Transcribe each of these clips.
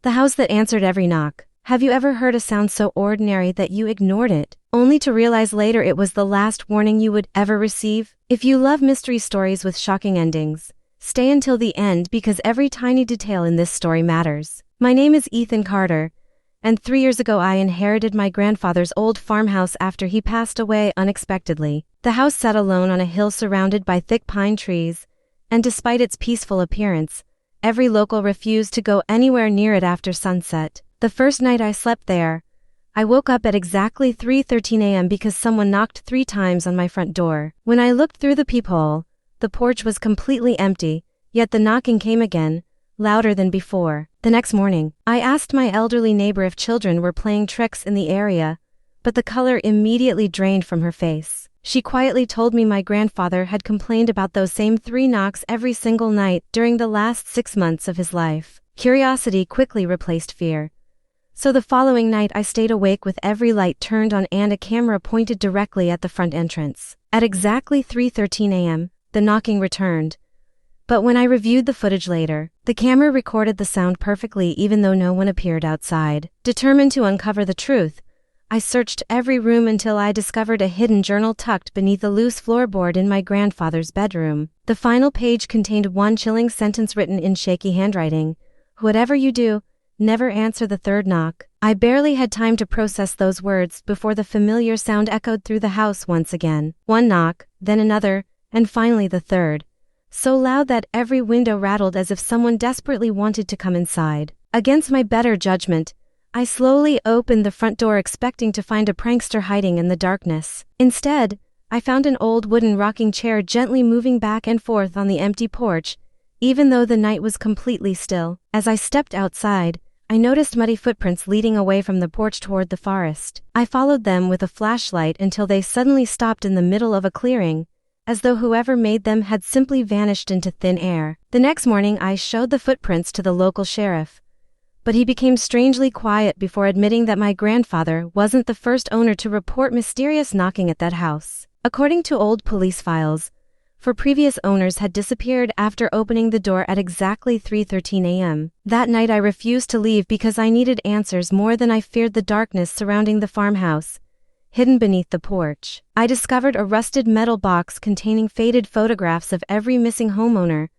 The house that answered every knock. Have you ever heard a sound so ordinary that you ignored it, only to realize later it was the last warning you would ever receive? If you love mystery stories with shocking endings, stay until the end because every tiny detail in this story matters. My name is Ethan Carter, and 3 years ago I inherited my grandfather's old farmhouse after he passed away unexpectedly. The house sat alone on a hill surrounded by thick pine trees, and despite its peaceful appearance, every local refused to go anywhere near it after sunset. The first night I slept there, I woke up at exactly 3:13 a.m. because someone knocked 3 times on my front door. When I looked through the peephole, the porch was completely empty, yet the knocking came again, louder than before. The next morning, I asked my elderly neighbor if children were playing tricks in the area, but the color immediately drained from her face. She quietly told me my grandfather had complained about those same 3 knocks every single night during the last 6 months of his life. Curiosity quickly replaced fear. So the following night I stayed awake with every light turned on and a camera pointed directly at the front entrance. At exactly 3:13 a.m., the knocking returned. But when I reviewed the footage later, the camera recorded the sound perfectly even though no one appeared outside. Determined to uncover the truth, I searched every room until I discovered a hidden journal tucked beneath a loose floorboard in my grandfather's bedroom. The final page contained one chilling sentence written in shaky handwriting: "Whatever you do, never answer the 3rd knock." I barely had time to process those words before the familiar sound echoed through the house once again. One knock, then another, and finally the 3rd. So loud that every window rattled as if someone desperately wanted to come inside. Against my better judgment, I slowly opened the front door expecting to find a prankster hiding in the darkness. Instead, I found an old wooden rocking chair gently moving back and forth on the empty porch, even though the night was completely still. As I stepped outside, I noticed muddy footprints leading away from the porch toward the forest. I followed them with a flashlight until they suddenly stopped in the middle of a clearing, as though whoever made them had simply vanished into thin air. The next morning I showed the footprints to the local sheriff, but he became strangely quiet before admitting that my grandfather wasn't the first owner to report mysterious knocking at that house. According to old police files, 4 previous owners had disappeared after opening the door at exactly 3:13 a.m. That night I refused to leave because I needed answers more than I feared the darkness surrounding the farmhouse. Hidden beneath the porch, I discovered a rusted metal box containing faded photographs of every missing homeowner,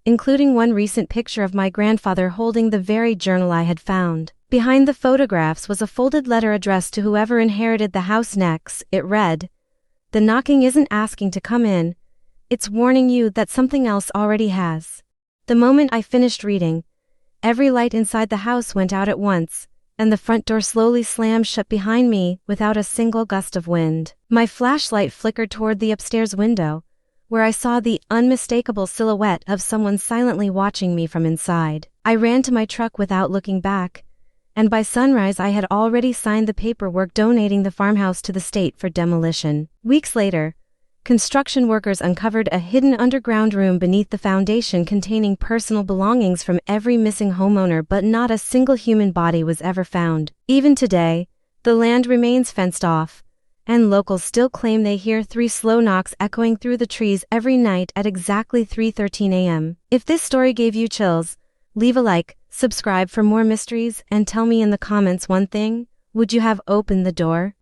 including one recent picture of my grandfather holding the very journal I had found. Behind the photographs was a folded letter addressed to whoever inherited the house next. It read, "The knocking isn't asking to come in, it's warning you that something else already has." The moment I finished reading, every light inside the house went out at once, and the front door slowly slammed shut behind me without a single gust of wind. My flashlight flickered toward the upstairs window, where I saw the unmistakable silhouette of someone silently watching me from inside. I ran to my truck without looking back, and by sunrise I had already signed the paperwork donating the farmhouse to the state for demolition. Weeks later, construction workers uncovered a hidden underground room beneath the foundation containing personal belongings from every missing homeowner, but not a single human body was ever found. Even today, the land remains fenced off, and locals still claim they hear 3 slow knocks echoing through the trees every night at exactly 3:13 a.m. If this story gave you chills, leave a like, subscribe for more mysteries, and tell me in the comments one thing: would you have opened the door?